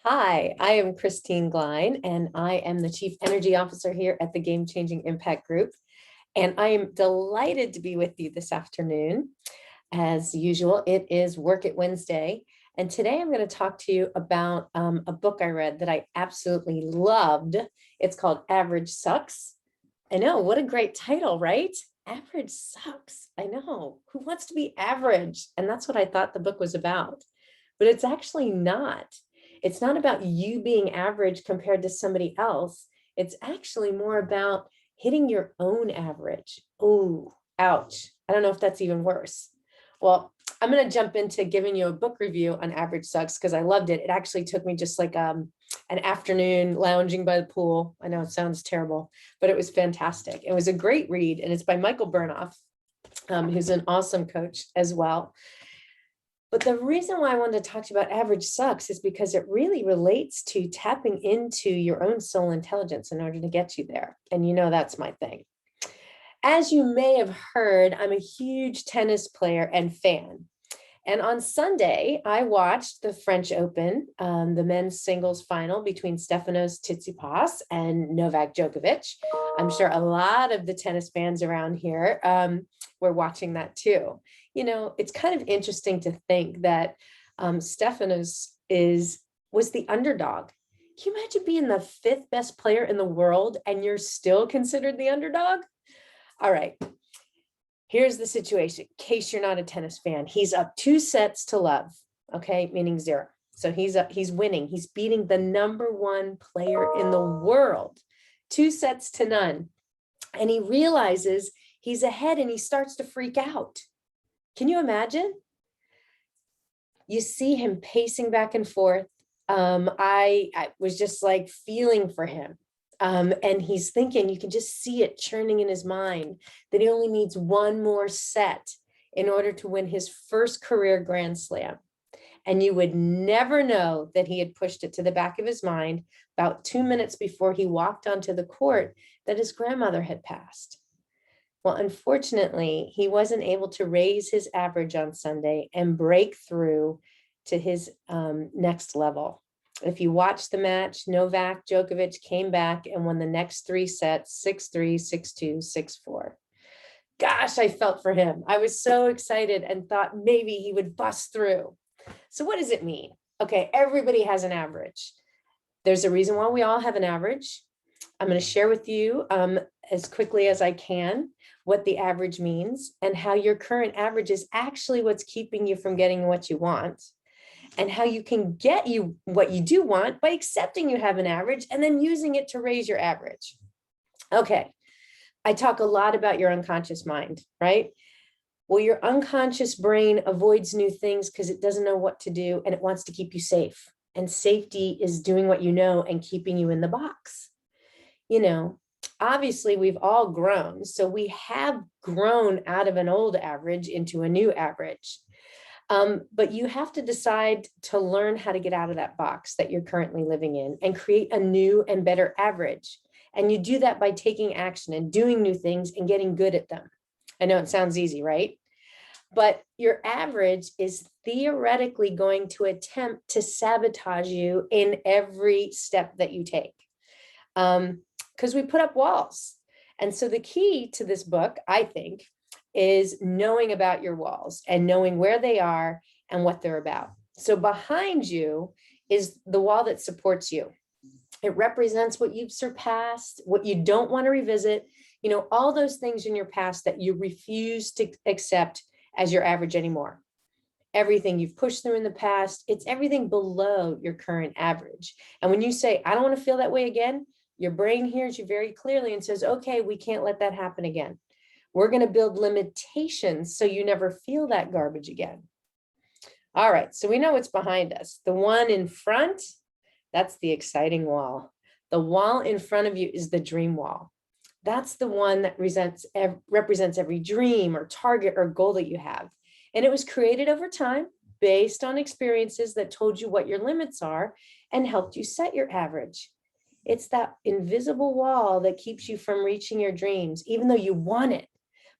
Hi, I am Christine Glein, and I am the Chief Energy Officer here at the Game Changing Impact Group. And I am delighted to be with you this afternoon. As usual, it is Work It Wednesday. And today I'm going to talk to you about a book I read that I absolutely loved. It's called Average Sucks. I know, what a great title, right? Average sucks. I know. Who wants to be average? And that's what I thought the book was about. But it's actually not. It's not about you being average compared to somebody else. It's actually more about hitting your own average. Oh, ouch. I don't know if that's even worse. Well, I'm going to jump into giving you a book review on Average Sucks because I loved it. It actually took me just like an afternoon lounging by the pool. I know it sounds terrible, but it was fantastic. It was a great read, and it's by Michael Bernoff, who's an awesome coach as well. But the reason why I wanted to talk to you about Average Sucks is because it really relates to tapping into your own soul intelligence in order to get you there. And you know, that's my thing. As you may have heard, I'm a huge tennis player and fan. And on Sunday, I watched the French Open, the men's singles final between Stefanos Tsitsipas and Novak Djokovic. I'm sure a lot of the tennis fans around here were watching that too. You know, it's kind of interesting to think that Stefanos was the underdog. Can you imagine being the fifth best player in the world and you're still considered the underdog? All right. Here's the situation, in case you're not a tennis fan. He's up 2-0, okay, meaning 0. So he's winning. He's beating the #1 player in the world, 2-0. And he realizes he's ahead and he starts to freak out. Can you imagine? You see him pacing back and forth. I was just like feeling for him. And he's thinking, you can just see it churning in his mind that he only needs one more set in order to win his first career Grand Slam. And you would never know that he had pushed it to the back of his mind about 2 minutes before he walked onto the court that his grandmother had passed. Well, unfortunately, he wasn't able to raise his average on Sunday and break through to his next level. If you watch the match, Novak Djokovic came back and won the next 3 sets, 6-3, 6-2, 6-4. Gosh, I felt for him. I was so excited and thought maybe he would bust through. So what does it mean? Okay, everybody has an average. There's a reason why we all have an average. I'm going to share with you as quickly as I can what the average means and how your current average is actually what's keeping you from getting what you want, and how you can get you what you do want by accepting you have an average and then using it to raise your average. Okay, I talk a lot about your unconscious mind, right? Well, your unconscious brain avoids new things because it doesn't know what to do and it wants to keep you safe. And safety is doing what you know and keeping you in the box. You know, obviously we've all grown. So we have grown out of an old average into a new average. But you have to decide to learn how to get out of that box that you're currently living in and create a new and better average. And you do that by taking action and doing new things and getting good at them. I know it sounds easy, right? But your average is theoretically going to attempt to sabotage you in every step that you take. Because we put up walls. And so the key to this book, I think, is knowing about your walls and knowing where they are and what they're about. So behind you is the wall that supports you. It represents what you've surpassed, what you don't want to revisit, you know, all those things in your past that you refuse to accept as your average anymore. Everything you've pushed through in the past, it's everything below your current average. And when you say, I don't want to feel that way again, your brain hears you very clearly and says, okay, we can't let that happen again. We're going to build limitations so you never feel that garbage again. All right, so we know what's behind us. The one in front, that's the exciting wall. The wall in front of you is the dream wall. That's the one that represents every dream or target or goal that you have. And it was created over time based on experiences that told you what your limits are and helped you set your average. It's that invisible wall that keeps you from reaching your dreams, even though you want it.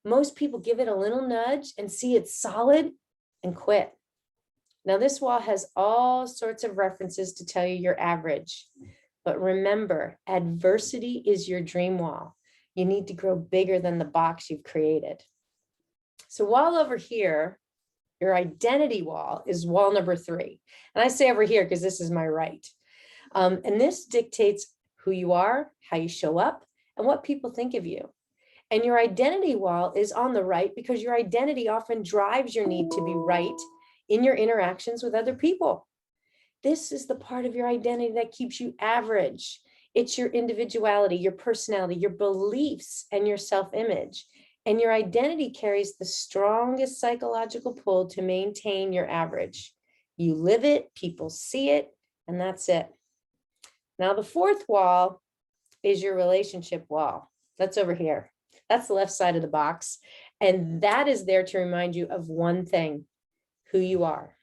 Most people give it a little nudge and see it's solid and quit. Now, this wall has all sorts of references to tell you your average. But remember, adversity is your dream wall. You need to grow bigger than the box you've created. So wall over here, your identity wall, is wall number 3. And I say over here because this is my right. And this dictates who you are, how you show up, and what people think of you. And your identity wall is on the right because your identity often drives your need to be right in your interactions with other people. This is the part of your identity that keeps you average. It's your individuality, your personality, your beliefs, and your self-image. And your identity carries the strongest psychological pull to maintain your average. You live it, people see it, and that's it. Now, the 4th wall is your relationship wall. That's over here. That's the left side of the box. And that is there to remind you of one thing: who you are.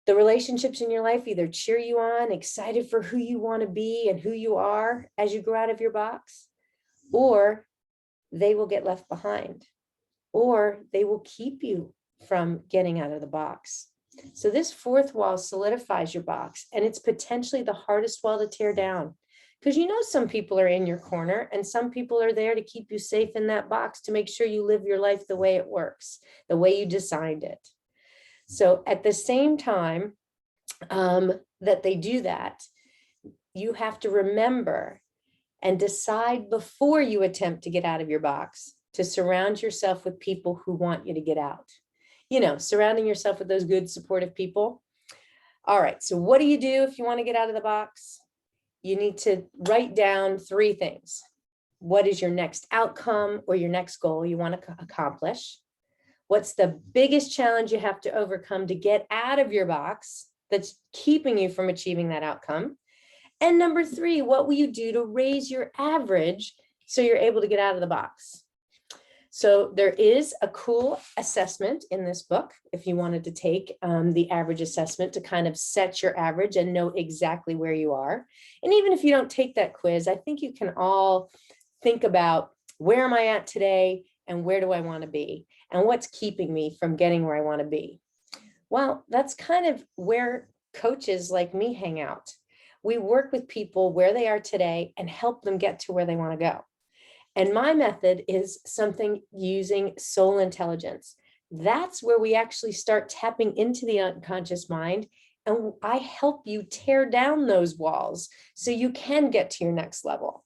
The relationships in your life either cheer you on, excited for who you want to be and who you are as you grow out of your box, or they will get left behind, or they will keep you from getting out of the box. So this 4th wall solidifies your box, and it's potentially the hardest wall to tear down, because you know some people are in your corner and some people are there to keep you safe in that box, to make sure you live your life the way it works, the way you designed it. So at the same time that they do that, you have to remember and decide before you attempt to get out of your box to surround yourself with people who want you to get out. You know, surrounding yourself with those good, supportive people. All right, so what do you do if you want to get out of the box? You need to write down 3 things. What is your next outcome or your next goal you want to accomplish? What's the biggest challenge you have to overcome to get out of your box that's keeping you from achieving that outcome? And number 3, what will you do to raise your average so you're able to get out of the box? So there is a cool assessment in this book if you wanted to take the average assessment to kind of set your average and know exactly where you are. And even if you don't take that quiz, I think you can all think about, where am I at today and where do I want to be? And what's keeping me from getting where I want to be? Well, that's kind of where coaches like me hang out. We work with people where they are today and help them get to where they want to go. And my method is something using soul intelligence. That's where we actually start tapping into the unconscious mind, and I help you tear down those walls so you can get to your next level.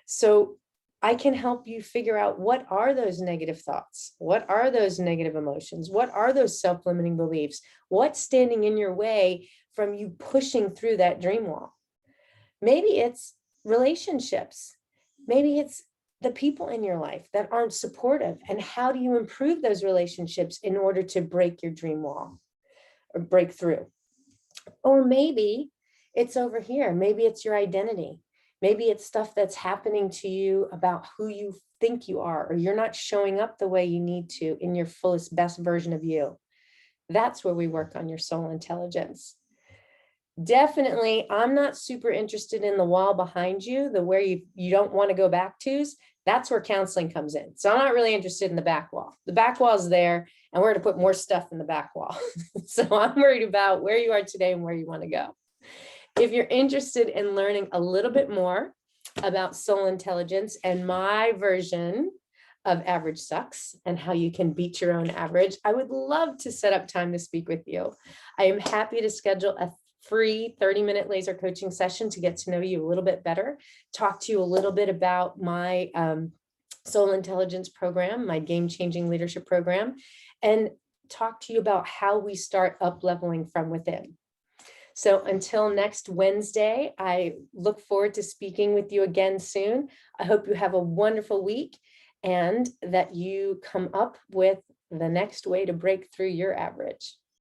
So I can help you figure out, what are those negative thoughts? What are those negative emotions? What are those self-limiting beliefs? What's standing in your way from you pushing through that dream wall? Maybe it's relationships. Maybe it's the people in your life that aren't supportive. And how do you improve those relationships in order to break your dream wall or break through? Or maybe it's over here. Maybe it's your identity. Maybe it's stuff that's happening to you about who you think you are, or you're not showing up the way you need to in your fullest, best version of you. That's where we work on your soul intelligence. Definitely, I'm not super interested in the wall behind you, the where you don't want to go back to. That's where counseling comes in. So I'm not really interested in the back wall. The back wall is there, and we're going to put more stuff in the back wall. So I'm worried about where you are today and where you want to go. If you're interested in learning a little bit more about soul intelligence and my version of Average Sucks and how you can beat your own average, I would love to set up time to speak with you. I am happy to schedule a free 30-minute laser coaching session to get to know you a little bit better, talk to you a little bit about my soul intelligence program, my game-changing leadership program, and talk to you about how we start up-leveling from within. So until next Wednesday, I look forward to speaking with you again soon. I hope you have a wonderful week and that you come up with the next way to break through your average.